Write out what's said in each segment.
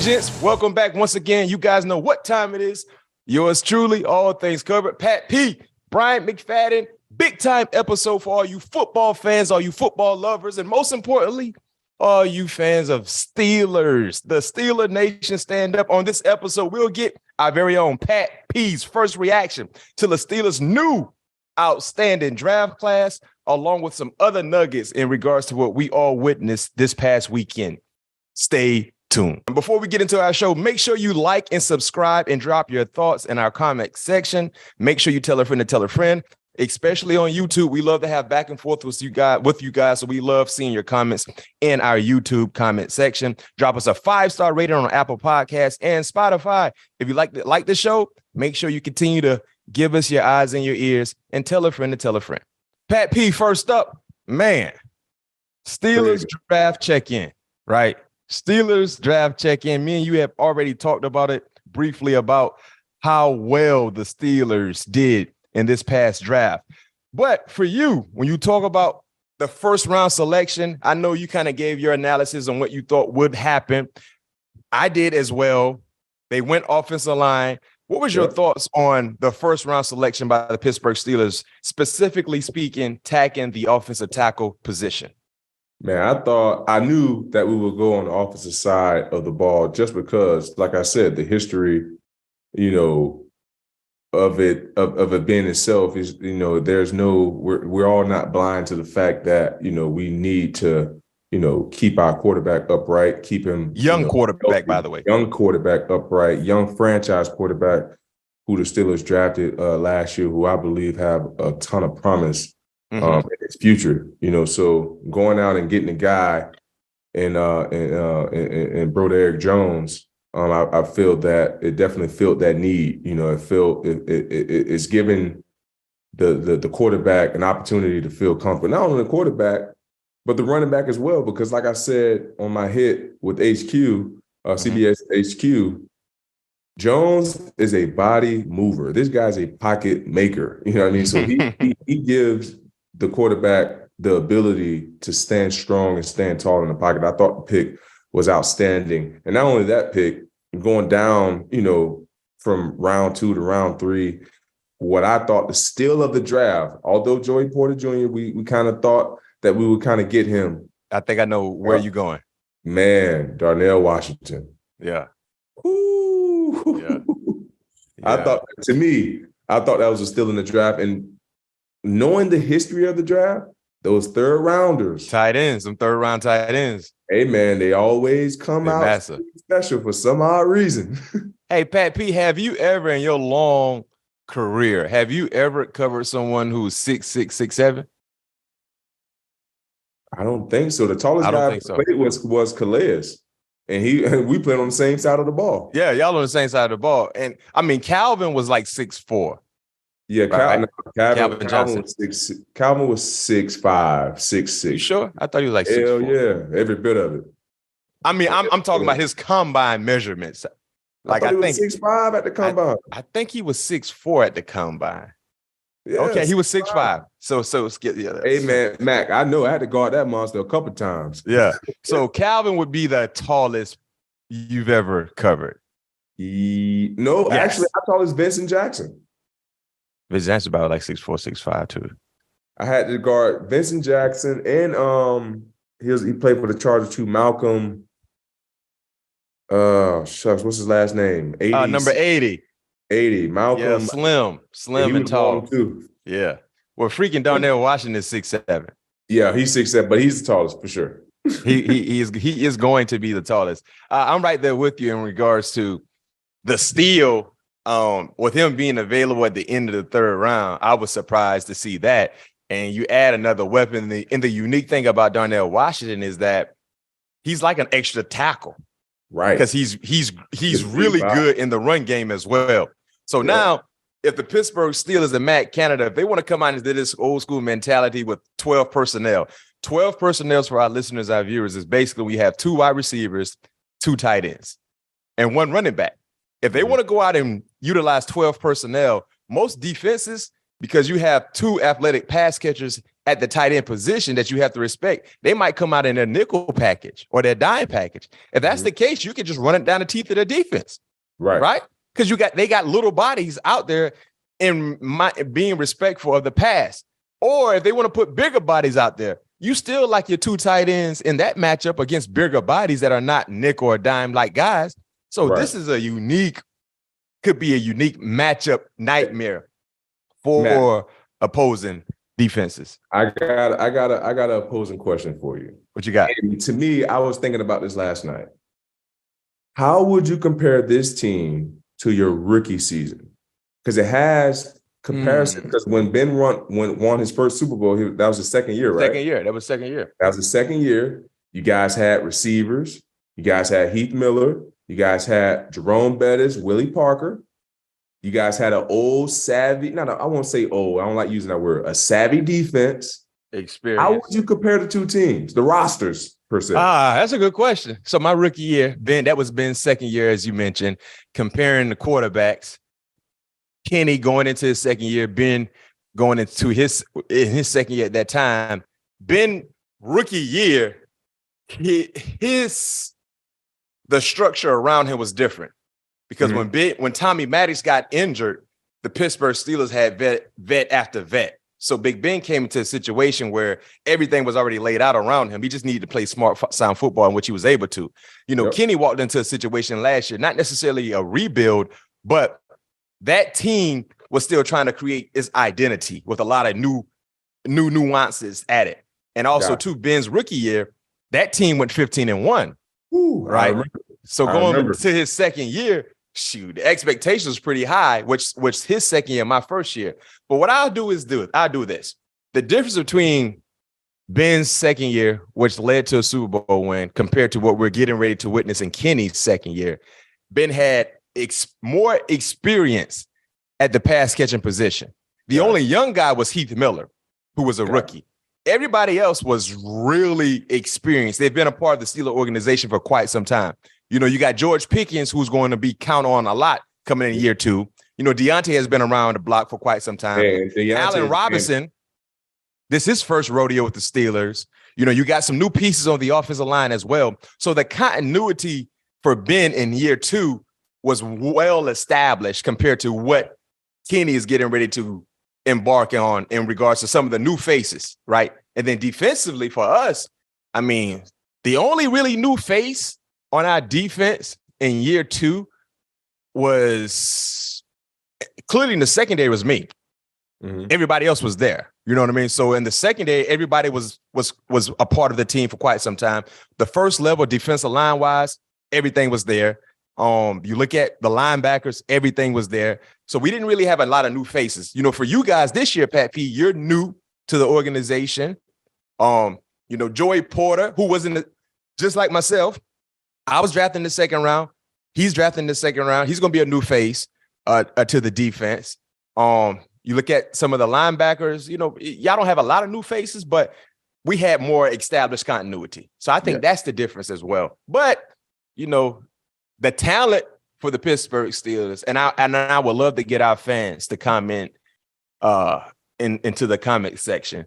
gents, welcome back once again. You guys know what time it is. Yours truly, all things covered. Pat P, Bryant McFadden, big time episode for all you football fans, all you football lovers, and most importantly, all you fans of Steelers. The Steeler Nation stand up. On this episode, we'll get our very own Pat P's first reaction to the Steelers' new outstanding draft class, along with some other nuggets in regards to what we all witnessed this past weekend. Stay tuned. Before we get into our show, make sure you like and subscribe and drop your thoughts in our comment section. Make sure you tell a friend to tell a friend, especially on YouTube. We love to have back and forth with you guys. So we love seeing your comments in our YouTube comment section. Drop us a 5-star rating on Apple Podcasts and Spotify. If you like the show, make sure you continue to give us your eyes and your ears and tell a friend to tell a friend. Pat P, first up, man, Steelers draft check-in, right? Steelers draft check-in. Me and you have already talked about it briefly about how well the Steelers did in this past draft. But for you, when you talk about the first round selection, I know you kind of gave your analysis on what you thought would happen. I did as well. They went offensive line. What was your thoughts on the first round selection by the Pittsburgh Steelers, specifically speaking, tackling the offensive tackle position? Man, I knew that we would go on the offensive side of the ball just because, like I said, the history, of it being itself is, we're all not blind to the fact that, we need to, keep our quarterback upright, keep him young quarterback, healthy, by the way, young quarterback upright, young franchise quarterback who the Steelers drafted last year, who I believe have a ton of promise. In its future, so going out and getting a guy and Broderick Jones, I feel that it definitely filled that need. It's giving the quarterback an opportunity to feel comfortable, not only the quarterback, but the running back as well. Because like I said on my hit with HQ, CBS HQ, Jones is a body mover. This guy's a pocket maker. You know what I mean? So he gives the quarterback the ability to stand strong and stand tall in the pocket. I thought the pick was outstanding. And not only that pick, going down, from round 2 to round 3, what I thought the steal of the draft, although Joey Porter Jr., we kind of thought that we would kind of get him. I think I know where you're going. Man, Darnell Washington. Yeah. Ooh. Yeah. I thought that was a steal in the draft. And knowing the history of the draft, those third rounders, tight ends, some third round tight ends. Hey man, they always come out massive. Special for some odd reason. Hey, Pat P, have you ever in your long career, have you ever covered someone who's 6'6", 6'7"? I don't think so. The tallest guy played was Calais. And we played on the same side of the ball. Yeah, y'all on the same side of the ball. And I mean, Calvin was like 6'4". Yeah, Calvin was 6'5", 6'6". You sure? I thought he was like 6'4". Hell yeah, every bit of it. I mean, I'm talking about his combine measurements. Like I think he was 6'5" at the combine. I think he was 6'4" at the combine. Yeah, okay, he was 6'5". So hey man, Mac, I know I had to guard that monster a couple times. Yeah. So Calvin would be the tallest you've ever covered. No, yes. Actually, I thought it was Vincent Jackson. Vincent Jackson about like 6'4", 6'5" too. I had to guard Vincent Jackson and he played for the Chargers too. Malcolm. What's his last name? 80. Number 80. 80. Malcolm. Yeah, slim and tall too. Yeah. Well, freaking Darnell Washington is 6'7". Yeah, he's 6'7", but he's the tallest for sure. he is going to be the tallest. I'm right there with you in regards to the steal. With him being available at the end of the third round, I was surprised to see that. And you add another weapon. And the unique thing about Darnell Washington is that he's like an extra tackle, right? Because he's really good in the run game as well. So now, if the Pittsburgh Steelers and Matt Canada, if they want to come out into this old school mentality with 12 personnel for our listeners, our viewers, is basically we have 2 wide receivers, 2 tight ends, and 1 running back. If they want to go out and utilize 12 personnel, most defenses, because you have 2 athletic pass catchers at the tight end position that you have to respect. They might come out in their nickel package or their dime package. If that's the case, you can just run it down the teeth of their defense. Right? Because they got little bodies out there in being respectful of the pass. Or if they want to put bigger bodies out there, you still like your two tight ends in that matchup against bigger bodies that are not nickel or dime like guys. So this is could be a unique matchup nightmare for opposing defenses. I got an opposing question for you. What you got? And to me, I was thinking about this last night. How would you compare this team to your rookie season? Because it has comparison. Because when Ben won his first Super Bowl, that was his second year, right? That was second year. That was the second year. You guys had receivers. You guys had Heath Miller. You guys had Jerome Bettis, Willie Parker. You guys had an old savvy. No, I won't say old. I don't like using that word. A savvy defense. Experience. How would you compare the two teams, the rosters per se? That's a good question. So my rookie year, that was Ben's second year, as you mentioned, comparing the quarterbacks. Kenny going into his second year, Ben going into his second year at that time. Ben rookie year, the structure around him was different because when Tommy Maddox got injured, the Pittsburgh Steelers had vet after vet. So Big Ben came into a situation where everything was already laid out around him. He just needed to play smart, sound football, in which he was able to. Kenny walked into a situation last year, not necessarily a rebuild, but that team was still trying to create its identity with a lot of new nuances at it. And also, Ben's rookie year, that team went 15-1. Ooh, right. So going to his second year, the expectations was pretty high, which his second year, my first year. But what I'll do this. The difference between Ben's second year, which led to a Super Bowl win, compared to what we're getting ready to witness in Kenny's second year, Ben had more experience at the pass catching position. The only young guy was Heath Miller, who was a rookie. Everybody else was really experienced. They've been a part of the Steelers organization for quite some time. You got George Pickens, who's going to be counted on a lot coming in year two. Deontay has been around the block for quite some time. Allen Robinson, this is his first rodeo with the Steelers. You got some new pieces on the offensive line as well. So the continuity for Ben in year two was well established compared to what Kenny is getting ready to embark on in regards to some of the new faces, right? And then defensively for us, I mean, the only really new face on our defense in year two was clearly in the secondary was me. Everybody else was there. You know what I mean? So in the secondary, everybody was a part of the team for quite some time. The first level defensive line wise, everything was there. You look at the linebackers, everything was there. So we didn't really have a lot of new faces. For you guys this year, Pat P, you're new to the organization. Joey Porter, who was just like myself, I was drafted in the second round. He's drafted in the second round. He's going to be a new face to the defense. You look at some of the linebackers, y'all don't have a lot of new faces, but we had more established continuity. So I think that's the difference as well. But, the talent for the Pittsburgh Steelers, and I would love to get our fans to comment into the comment section.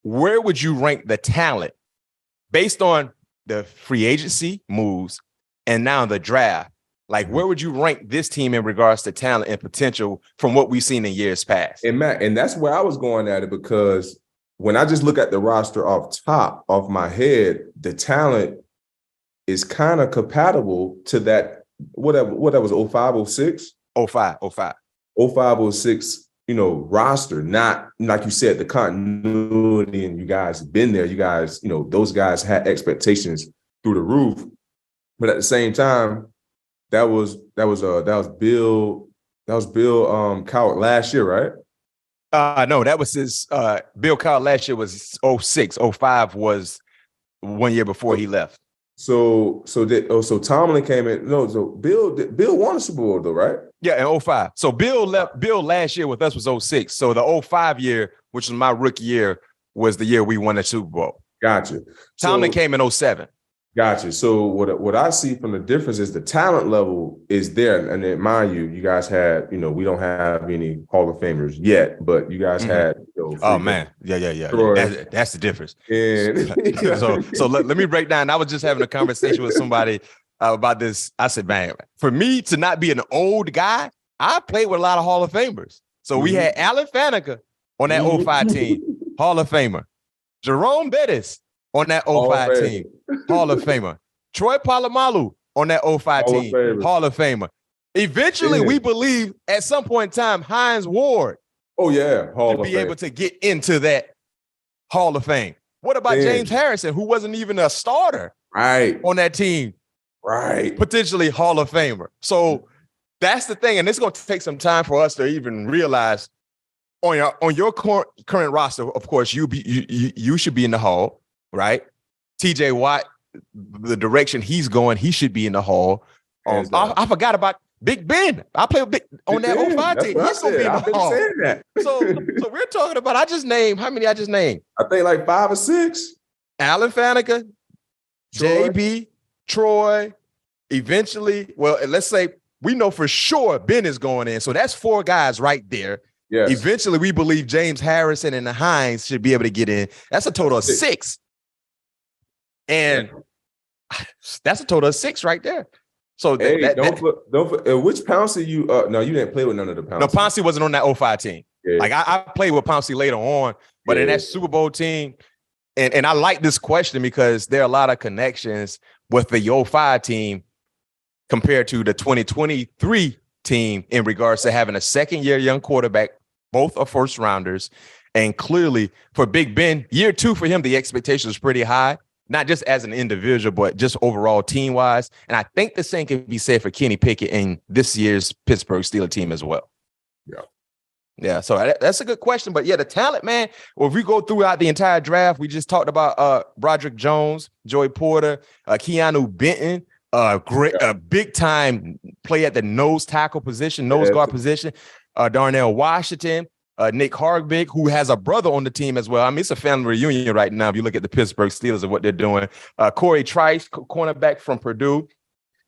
Where would you rank the talent based on the free agency moves and now the draft? Like, where would you rank this team in regards to talent and potential from what we've seen in years past? And Matt, and that's where I was going at it, because when I just look at the roster off my head, the talent is kind of compatible to that, what that was 05, 06? 05. 05, 06, roster. Not, like you said, the continuity, and you guys have been there. You guys, those guys had expectations through the roof. But at the same time, that was Bill Coward last year, right? No, that was his Bill Coward last year was 06. 05 was 1 year before he left. So Tomlin came in. No, so Bill won a Super Bowl though, right? Yeah, in 05. So Bill left. Bill last year with us was 06. So the 05 year, which was my rookie year, was the year we won the Super Bowl. Gotcha. Tomlin came in 07. Gotcha. So what I see from the difference is the talent level is there. And then, mind you, you guys had, we don't have any Hall of Famers yet, but you guys had, No. Oh man, yeah. Troy. That's the difference. And So let me break down. I was just having a conversation with somebody about this. I said, man, for me to not be an old guy, I played with a lot of Hall of Famers. So we had Alan Faneca on that 05 team, Hall of Famer. Jerome Bettis on that 05 team, Hall of Famer. Troy Polamalu on that 05 team, Hall of Famer. Eventually, we believe at some point in time, Hines Ward Hall to be able to get into that Hall of Fame. What about James Harrison, who wasn't even a starter on that team? Right. Potentially Hall of Famer. So that's the thing. And it's going to take some time for us to even realize on your current roster, of course, you should be in the Hall, right? TJ Watt, the direction he's going, he should be in the Hall. I forgot about Big Ben. I play with Big on that 05 team. He's going to be in the Hall. So we're talking about, how many I just named? I think like 5 or 6. Alan Faneca, JB, Troy, eventually, well, let's say we know for sure Ben is going in. So that's 4 guys right there. Yes. Eventually, we believe James Harrison and the Hines should be able to get in. That's a total of 6. And that's a total of 6 right there. So don't put which Pouncey you no, you didn't play with none of the Pouncey. No, Pouncey wasn't on that 05 team. Yeah. Like I played with Pouncey later on, but in that Super Bowl team, and I like this question because there are a lot of connections with the 05 team compared to the 2023 team in regards to having a second-year young quarterback. Both are first rounders. And clearly for Big Ben, year 2 for him, the expectation is pretty high, not just as an individual, but just overall team-wise. And I think the same can be said for Kenny Pickett and this year's Pittsburgh Steelers team as well. Yeah, so that's a good question. But yeah, the talent, man, well, if we go throughout the entire draft, we just talked about Broderick Jones, Joey Porter, Keanu Benton, a big-time play at the nose guard position. Darnell Washington, Nick Harbig, who has a brother on the team as well. I mean, it's a family reunion right now if you look at the Pittsburgh Steelers and what they're doing. Corey Trice, cornerback from Purdue,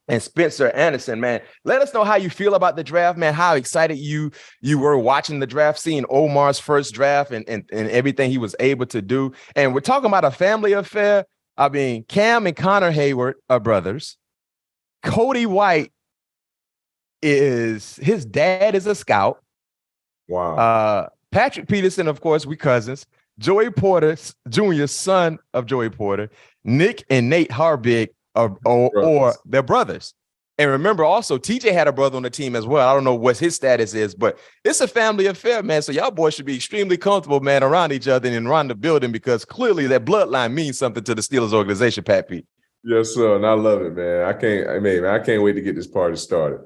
and Spencer Anderson, man. Let us know how you feel about the draft, man, how excited you were watching the draft, seeing Omar's first draft and everything he was able to do. And we're talking about a family affair. I mean, Cam and Connor Hayward are brothers. Cody White his dad is a scout. Wow. Patrick Peterson, of course, we cousins. Joey Porter Jr., son of Joey Porter. Nick and Nate Harbig or their brothers. And remember also, TJ had a brother on the team as well. I don't know what his status is, but it's a family affair, man. So y'all boys should be extremely comfortable, man, around each other and around the building because clearly that bloodline means something to the Steelers organization, Pat Pete. Yes, sir. And I love it, man. I can't wait to get this party started.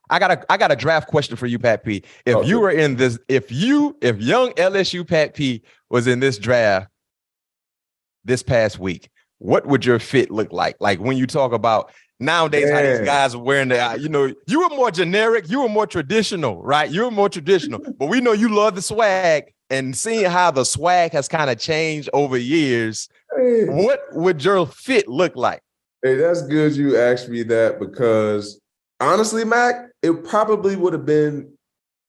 I got a draft question for you, Pat P. If you were in this, if young LSU Pat P was in this draft this past week, what would your fit look like? Like when you talk about nowadays how these guys are wearing you were more generic, you were more traditional, right? You were more traditional, but we know you love the swag and seeing how the swag has kind of changed over years. What would your fit look like? Hey, that's good you asked me that because honestly, Mac, it probably would have been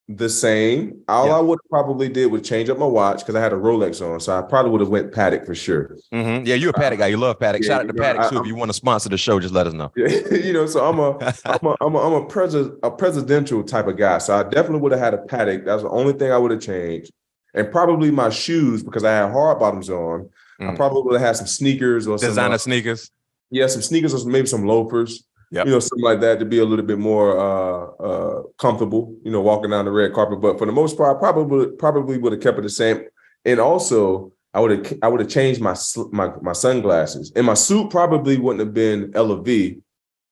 the same. All I would probably did was change up my watch because I had a Rolex on, so I probably would have went Patek for sure. Mm-hmm. Yeah, you're a Patek guy. You love Patek. Shout out to Patek too. If you want to sponsor the show, just let us know. So I'm a presidential type of guy. So I definitely would have had a Patek. That's the only thing I would have changed, and probably my shoes because I had hard bottoms on. I probably would have had some sneakers or designer sneakers. Yeah, some sneakers or maybe some loafers. Yep. Something like that to be a little bit more comfortable, walking down the red carpet. But for the most part, probably would have kept it the same. And also, I would have changed my sunglasses. And my suit probably wouldn't have been LV.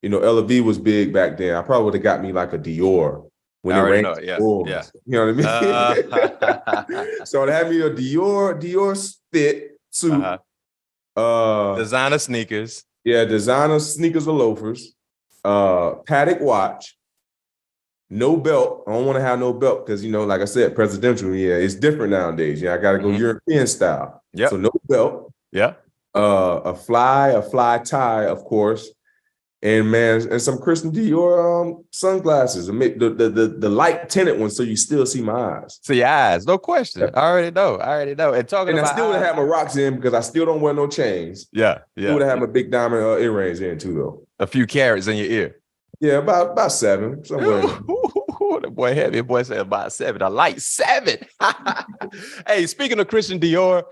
LV was big back then. I probably would have got me like a Dior when it rained. Yeah. You know what I mean? So I'd have me a Dior fit suit. Designer sneakers. Yeah, designer sneakers or loafers. Patek watch, no belt. I don't want to have no belt because, like I said, presidential, it's different nowadays. I got to go European style. Yeah. So no belt. Yeah. A fly tie, of course. And man, and some Christian Dior sunglasses, the light tinted ones, so you still see my eyes. See your eyes, no question. Yeah. I already know. And talking And about I still would have eyes, had my rocks in because I still don't wear no chains. yeah. I would have had my big diamond earrings in too, though. A few carats in your ear. Yeah, about 7 somewhere. The boy heavy. The boy said about 7. A light 7. Hey, speaking of Christian Dior,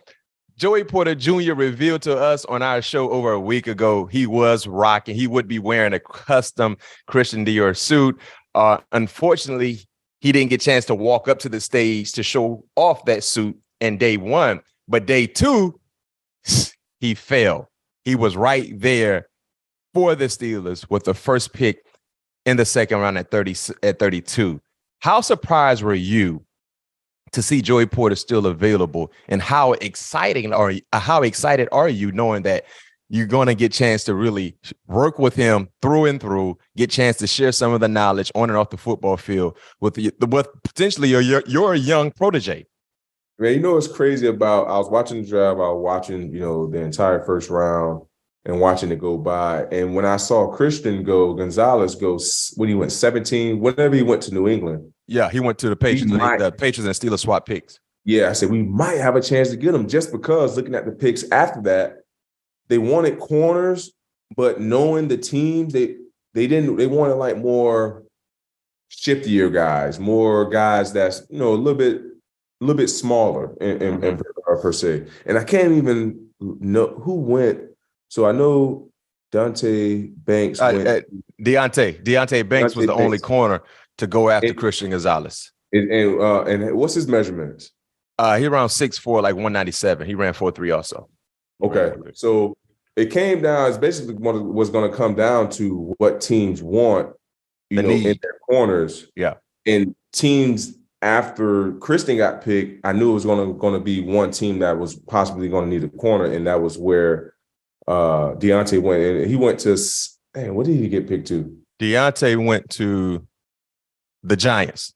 Joey Porter Jr. revealed to us on our show over a week ago he was rocking. He would be wearing a custom Christian Dior suit. Unfortunately, he didn't get a chance to walk up to the stage to show off that suit in day 1. But day 2, he fell. He was right there for the Steelers with the first pick in the second round at 32. How surprised were you to see Joey Porter still available, and how excited are you knowing that you're going to get a chance to really work with him through and through, get a chance to share some of the knowledge on and off the football field with potentially your young protege? Man, you know what's crazy about, I was watching the draft, I was watching, the entire first round and watching it go by. And when I saw Gonzalez go, when he went 17, whenever he went to New England. Yeah, he went to the Patriots. The Patriots and Steelers swap picks. Yeah, I said, we might have a chance to get him just because looking at the picks after that, they wanted corners, but knowing the team, they wanted like more shiftier guys, more guys that's, a little bit smaller in per se. And I can't even know who went. So I know Deonte Banks went. Deonte Banks was the only corner to go after Christian Gonzalez. And what's his measurements? He around 6'4", like 197. He ran 4.3 also. Okay. So it came down, it's basically was going to come down to what teams want, in their corners. Yeah. And teams after Christian got picked, I knew it was going to be one team that was possibly going to need a corner, and that was where Deonte went. And he went to, what did he get picked to? Deonte went to the Giants.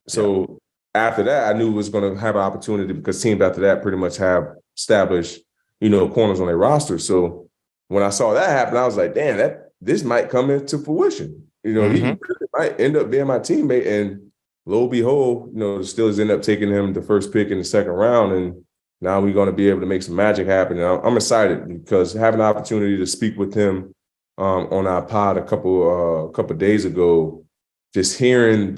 So after that, I knew it was going to have an opportunity because teams after that pretty much have established, corners on their roster. So when I saw that happen, I was like, damn, this might come into fruition. He might end up being my teammate. And lo and behold, the Steelers end up taking him the first pick in the second round. And now we're going to be able to make some magic happen. And I'm excited because having the opportunity to speak with him on our pod a couple days ago, just hearing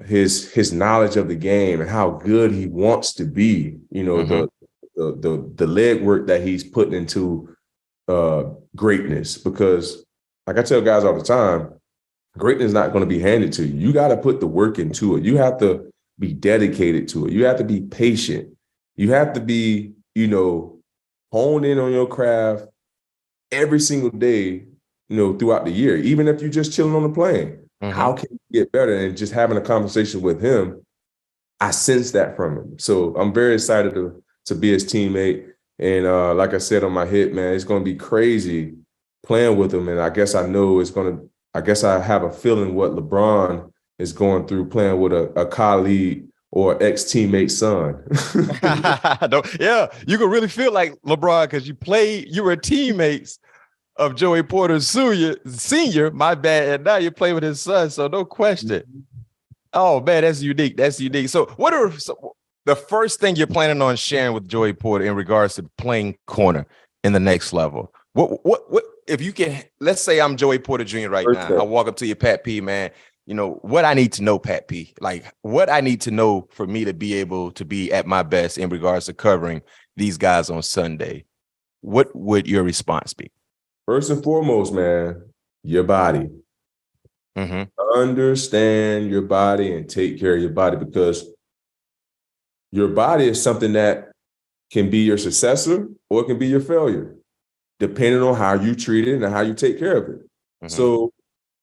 his knowledge of the game and how good he wants to be, the leg work that he's putting into greatness. Because like I tell guys all the time, greatness is not going to be handed to you. You got to put the work into it. You have to be dedicated to it. You have to be patient. You have to be, honed in on your craft every single day, throughout the year. Even if you're just chilling on the plane, how can you get better? And just having a conversation with him, I sense that from him. So I'm very excited to be his teammate. And like I said on my hit, man, it's going to be crazy playing with him. And I guess I have a feeling what LeBron is going through playing with a colleague or ex-teammate's son. Yeah, you can really feel like LeBron because you were teammates of Joey Porter Senior, my bad, and now you play with his son, so no question. Oh man, that's unique. So what are the first thing you're planning on sharing with Joey Porter in regards to playing corner in the next level? What if you can, let's say I'm Joey Porter Jr. right now. I walk up to you, Pat P, man. What I need to know, Pat P, like what I need to know for me to be able to be at my best in regards to covering these guys on Sunday. What would your response be? First and foremost, man, your body. Understand your body and take care of your body, because your body is something that can be your successor or it can be your failure, depending on how you treat it and how you take care of it. So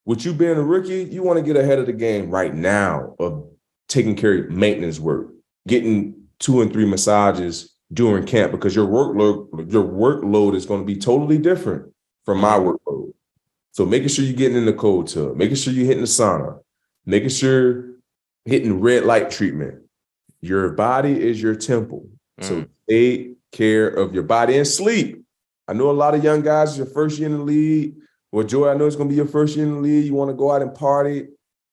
with you being a rookie, you want to get ahead of the game right now of taking care of maintenance work, getting 2 and 3 massages during camp, because your workload is going to be totally different from my workload. So making sure you're getting in the cold tub, making sure you're hitting the sauna, making sure hitting red light treatment. Your body is your temple. So take care of your body and sleep. I know a lot of young guys, it's your first year in the league. Well, Joy, I know it's going to be your first year in the league. You want to go out and party.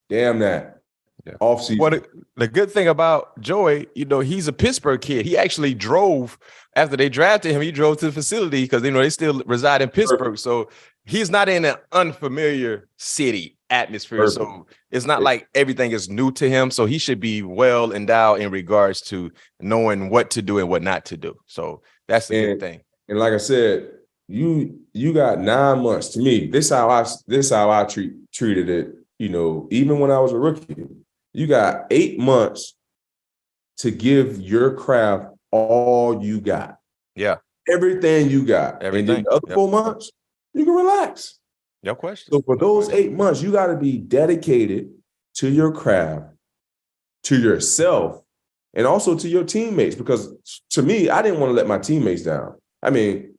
Damn that. Yeah. Off season. Well, the good thing about Joey, he's a Pittsburgh kid. He actually drove after they drafted him. He drove to the facility because they still reside in Pittsburgh. Perfect. So he's not in an unfamiliar city atmosphere. Perfect. So it's not like everything is new to him. So he should be well endowed in regards to knowing what to do and what not to do. So that's the good thing. And like I said, you got 9 months. To me, this how I treated it. Even when I was a rookie. You got 8 months to give your craft all you got. Yeah. Everything you got. Everything. And then the other 4 months, you can relax. No question. So for those 8 months, you got to be dedicated to your craft, to yourself, and also to your teammates. Because to me, I didn't want to let my teammates down. I mean,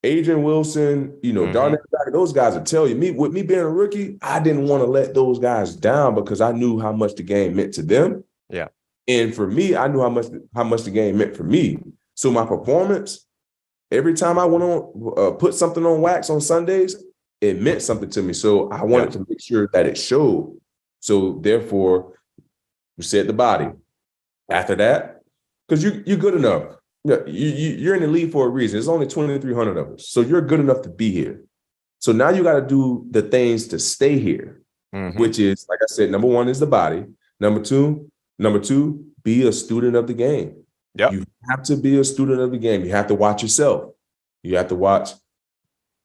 Adrian Wilson, Darnell, those guys will tell you, with me being a rookie, I didn't want to let those guys down because I knew how much the game meant to them. Yeah. And for me, I knew how much the game meant for me. So my performance, every time I went on, put something on wax on Sundays, it meant something to me. So I wanted to make sure that it showed. So therefore, you said the body. After that, because you're good enough. You're in the league for a reason. There's only 2,300 of us. So you're good enough to be here. So now you got to do the things to stay here, which is, like I said, number one is the body. Number two, be a student of the game. Yep. You have to be a student of the game. You have to watch yourself. You have to watch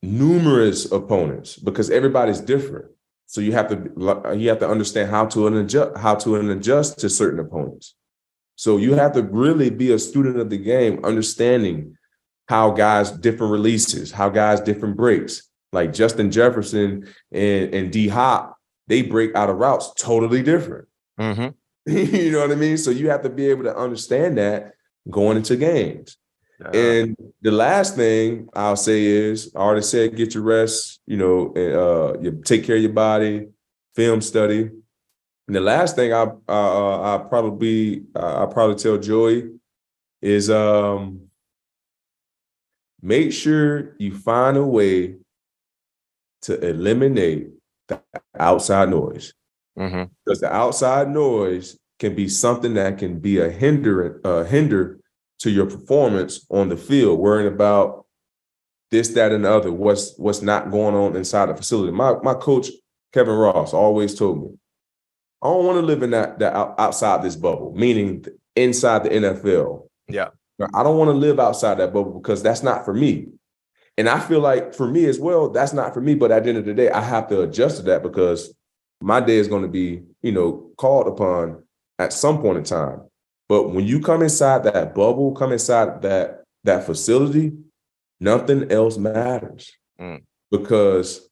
numerous opponents because everybody's different. So you have to understand how to adjust to certain opponents. So you have to really be a student of the game, understanding how guys different releases, how guys different breaks. Like Justin Jefferson and D Hop, they break out of routes totally different. You know what I mean? So you have to be able to understand that going into games. And the last thing I'll say is, I already said, get your rest, you take care of your body, film study. And the last thing I'll probably tell Joey is make sure you find a way to eliminate the outside noise. Because the outside noise can be something that can be a hinder to your performance on the field, worrying about this, that, and the other, what's not going on inside the facility. My coach, Kevin Ross, always told me, I don't want to live in that outside this bubble, meaning inside the NFL. Yeah. I don't want to live outside that bubble because that's not for me. And I feel like for me as well, that's not for me. But at the end of the day, I have to adjust to that because my day is going to be, called upon at some point in time. But when you come inside that bubble, come inside that facility, nothing else matters. Because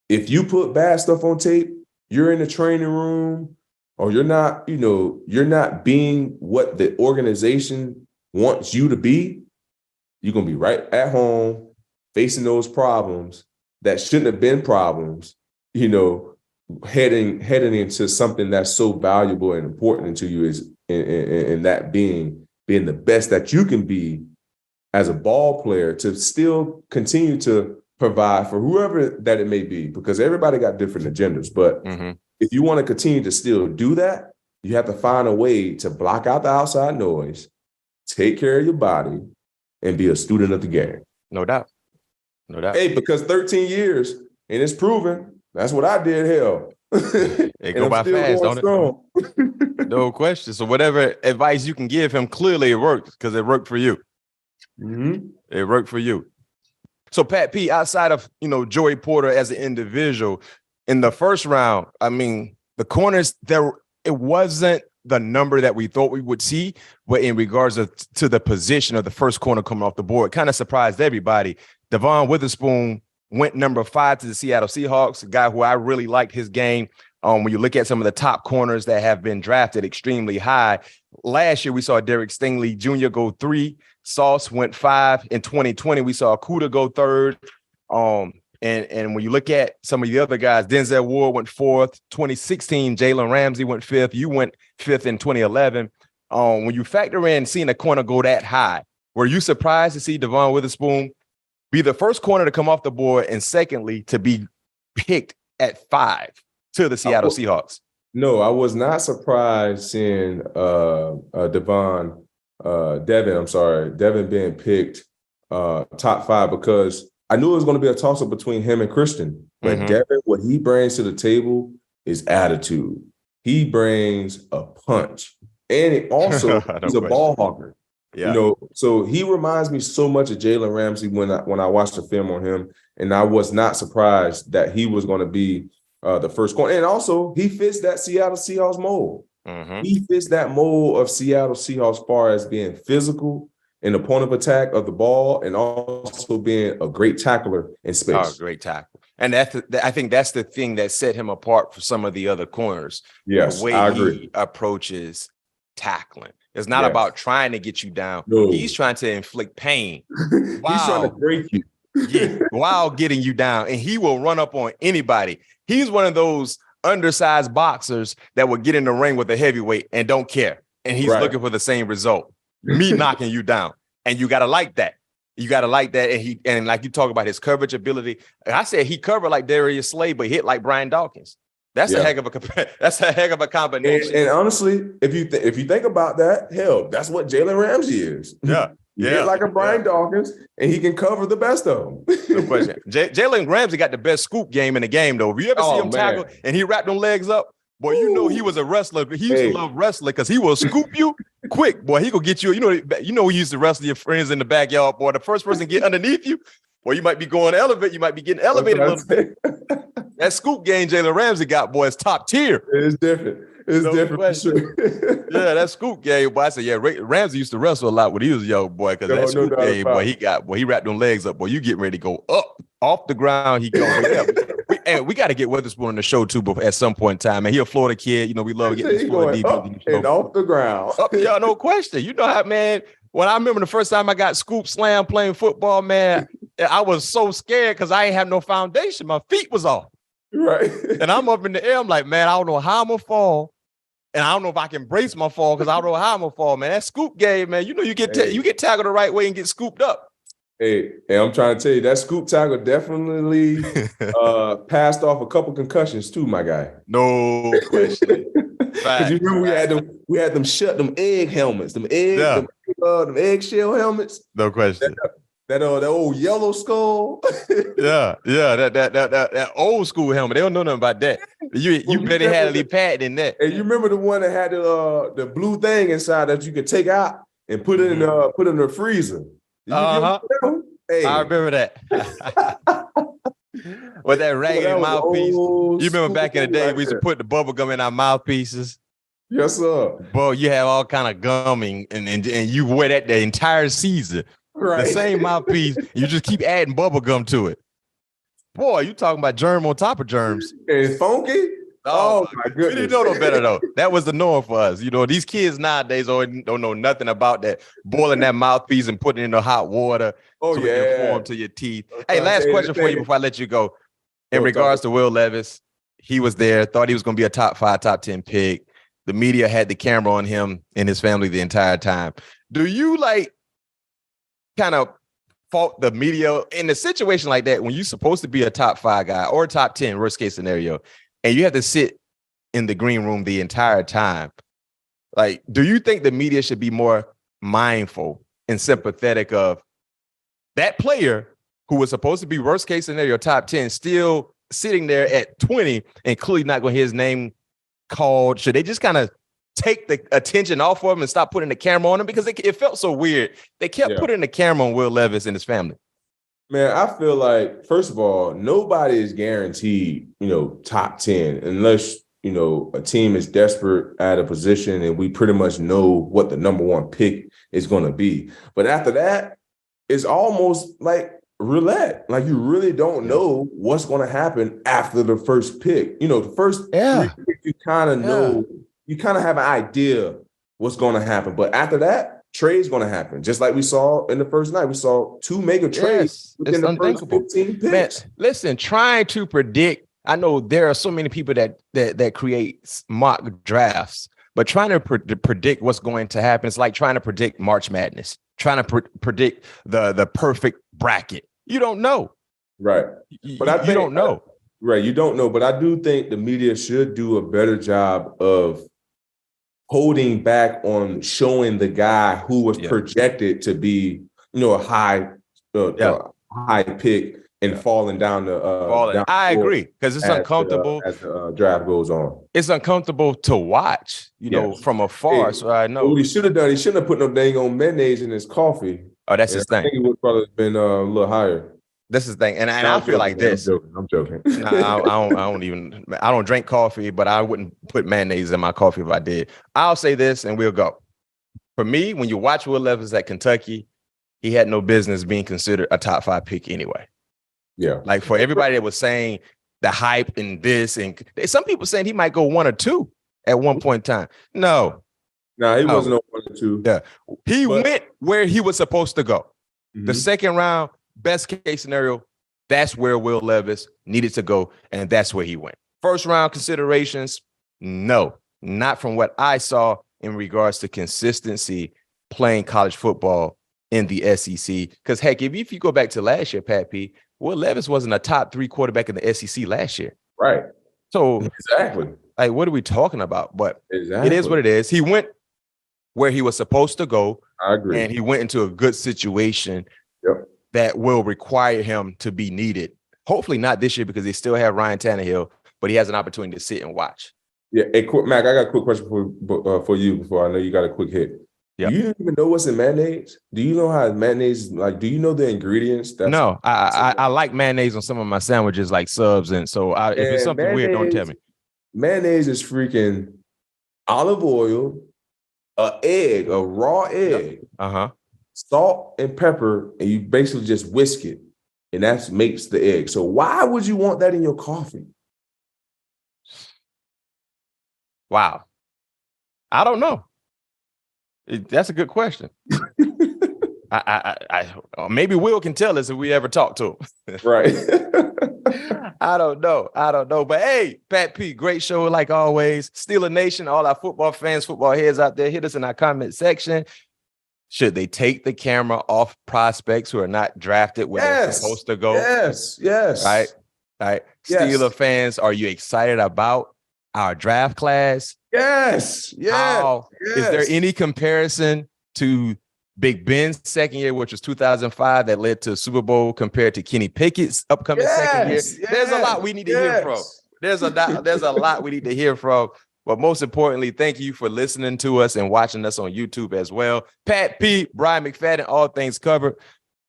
if you put bad stuff on tape, you're in the training room, or you're not being what the organization wants you to be, you're going to be right at home facing those problems that shouldn't have been problems, heading into something that's so valuable and important to you is in that being the best that you can be as a ball player to still continue to provide for whoever that it may be, because everybody got different agendas. But if you want to continue to still do that, you have to find a way to block out the outside noise, take care of your body, and be a student of the game. No doubt. Hey, because 13 years, and it's proven, that's what I did, hell. It go by fast, don't it? No question. So whatever advice you can give him, clearly it worked because it worked for you. It worked for you. So Pat P, outside of, Joey Porter as an individual, in the first round, I mean, the corners, it wasn't the number that we thought we would see, but in regards to the position of the first corner coming off the board, kind of surprised everybody. Devon Witherspoon went number 5 to the Seattle Seahawks, a guy who I really liked his game. When you look at some of the top corners that have been drafted extremely high, last year we saw Derek Stingley Jr. go 3. Sauce went 5. In 2020, we saw Kuda go 3rd. And when you look at some of the other guys, Denzel Ward went 4th. 2016, Jalen Ramsey went 5th. You went 5th in 2011. When you factor in seeing a corner go that high, were you surprised to see Devon Witherspoon be the first corner to come off the board, and secondly, to be picked at 5 to the Seattle Seahawks. No, I was not surprised seeing Devon being picked top 5 because I knew it was going to be a toss-up between him and Christian. But Devon, what he brings to the table is attitude. He brings a punch. And he's a ball hawker. Yeah. You know, so he reminds me so much of Jalen Ramsey when I watched the film on him, and I was not surprised that he was going to be the first corner. And also, he fits that Seattle Seahawks mold. He fits that mold of Seattle Seahawks as far as being physical in the point of attack of the ball and also being a great tackler in space. Oh, great tackle. And I think that's the thing that set him apart from some of the other corners. Yes, the way I agree. He approaches tackling. It's not about trying to get you down. No. He's trying to inflict pain. He's trying to break you. Yeah, while getting you down. And he will run up on anybody. He's one of those undersized boxers that will get in the ring with a heavyweight and don't care. And he's looking for the same result. Me knocking you down. And you got to like that. You got to like that. And like you talk about his coverage ability. I said he covered like Darius Slay, but hit like Brian Dawkins. That's a heck of a combination. And honestly, if you think about that, hell, that's what Jalen Ramsey is. Yeah. He hit like a Brian Dawkins, and he can cover the best of them. No question. Jalen Ramsey got the best scoop game in the game, though. If you ever see him tackle and he wrapped them legs up, boy, you know he was a wrestler. He used to love wrestling because he will scoop you quick. Boy, he gonna get you. You know, he used to wrestle your friends in the backyard. Boy, the first person get underneath you, boy, you might be going to elevate. You might be getting elevated a little bit. That scoop game Jalen Ramsey got, boy, is top tier. It's different. It's different for sure. Yeah, that scoop game, boy. I said, yeah, Ramsey used to wrestle a lot when he was young, boy, because that scoop game, boy, he wrapped them legs up, boy. You getting ready to go up off the ground. He goes. We got to get Witherspoon on the show too, but at some point in time, man, he a Florida kid. You know, we love getting this Florida deep and off the ground. Yeah, no question. You know how, man. When I remember the first time I got scoop slam playing football, man, I was so scared because I ain't have no foundation. My feet was off. Right. And I'm up in the air. I'm like, man, I don't know how I'm gonna fall. And I don't know if I can brace my fall because I don't know how I'm gonna fall, man. That scoop game, man. You know, you get tackled the right way and get scooped up. Hey, I'm trying to tell you, that scoop tackle definitely passed off a couple concussions too, my guy. No question. Because you remember we had them egg helmets, them eggshell helmets. No question. That old yellow skull. Yeah, that old school helmet. They don't know nothing about that. You better had Lee Patton in that. And you remember the one that had the blue thing inside that you could take out and put it in the freezer. Hey. I remember that. With that raggedy mouthpiece. You remember back in the day, we used to put the bubble gum in our mouthpieces. Yes, sir. Boy, you have all kind of gumming and you wear that the entire season. Right. The same mouthpiece. You just keep adding bubble gum to it. Boy, you talking about germ on top of germs. And funky? Oh my goodness. We didn't know no better though. That was the norm for us. You know, these kids nowadays don't know nothing about that. Boiling that mouthpiece and putting it in the hot water. Oh, so it can form to your teeth. Hey, last question for you before I let you go. In regards to Will Levis, he was there, thought he was going to be a top 5, top 10 pick. The media had the camera on him and his family the entire time. Do you kind of fault the media in a situation like that when you're supposed to be a top 5 guy or a top 10 worst case scenario, and you have to sit in the green room the entire time? Like, do you think the media should be more mindful and sympathetic of that player who was supposed to be worst case scenario top 10 still sitting there at 20 and clearly not going to hear his name called? Should they just kind of take the attention off of him and stop putting the camera on him? Because it felt so weird. They kept putting the camera on Will Levis and his family. Man, I feel like, first of all, nobody is guaranteed, top 10 unless, a team is desperate at a position and we pretty much know what the number 1 pick is going to be. But after that, it's almost like roulette. Like you really don't know what's going to happen after the first pick. The first 3 picks, you kind of know. You kind of have an idea what's going to happen. But after that, trade's going to happen. Just like we saw in the first night. We saw 2 mega trades within the first 15 picks. Man, listen, trying to predict, I know there are so many people that create mock drafts, but trying to predict what's going to happen is like trying to predict March Madness, trying to predict the perfect bracket. You don't know. Right. But I think, you don't know. Right. You don't know. But I do think the media should do a better job of holding back on showing the guy who was projected to be, a high pick and falling down the down I agree, because it's uncomfortable as the draft goes on. It's uncomfortable to watch, from afar. So I know what he should have done. He shouldn't have put no dang on mayonnaise in his coffee. Oh, that's his thing. I think he would probably have been a little higher. That's his thing, and I feel like this. I'm joking. I don't drink coffee, but I wouldn't put mayonnaise in my coffee if I did. I'll say this, and we'll go. For me, when you watch Will Levis at Kentucky, he had no business being considered a top 5 pick anyway. Yeah. Like, for everybody that was saying the hype and this, and some people saying he might go 1 or 2 at one point in time. No, he wasn't on 1 or 2. Yeah, he went where he was supposed to go. Mm-hmm. The second round, best case scenario, that's where Will Levis needed to go, and that's where he went. First round considerations, no, not from what I saw in regards to consistency playing college football in the SEC. Because heck, if you go back to last year, Pat P, Will Levis wasn't a top 3 quarterback in the SEC last year. Right. So exactly, like, what are we talking about? But it is what it is. He went where he was supposed to go. I agree. And he went into a good situation that will require him to be needed. Hopefully not this year, because they still have Ryan Tannehill, but he has an opportunity to sit and watch. Yeah. Hey, Mac, I got a quick question for you before I know you got a quick hit. Yep. Do you even know what's in mayonnaise? Do you know how mayonnaise, like, do you know the ingredients? No, I like mayonnaise on some of my sandwiches, like subs. And so if it's something weird, don't tell me. Mayonnaise is freaking olive oil, a raw egg, salt and pepper, and you basically just whisk it, and that makes the egg. So why would you want that in your coffee? Wow. I don't know. That's a good question. I maybe Will can tell us if we ever talk to him. Right. I don't know. But hey, Pat P, great show like always. Steeler Nation, all our football fans, football heads out there, hit us in our comment section. Should they take the camera off prospects who are not drafted where they're supposed to go? Yes. Right. Yes. Steeler fans, are you excited about our draft class? Yes. Is there any comparison to Big Ben's second year, which was 2005, that led to a Super Bowl, compared to Kenny Pickett's upcoming second year? There's a lot we need to hear from. There's a lot we need to hear from. But most importantly, thank you for listening to us and watching us on YouTube as well. Pat P, Bryant McFadden, all things covered.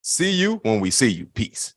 See you when we see you. Peace.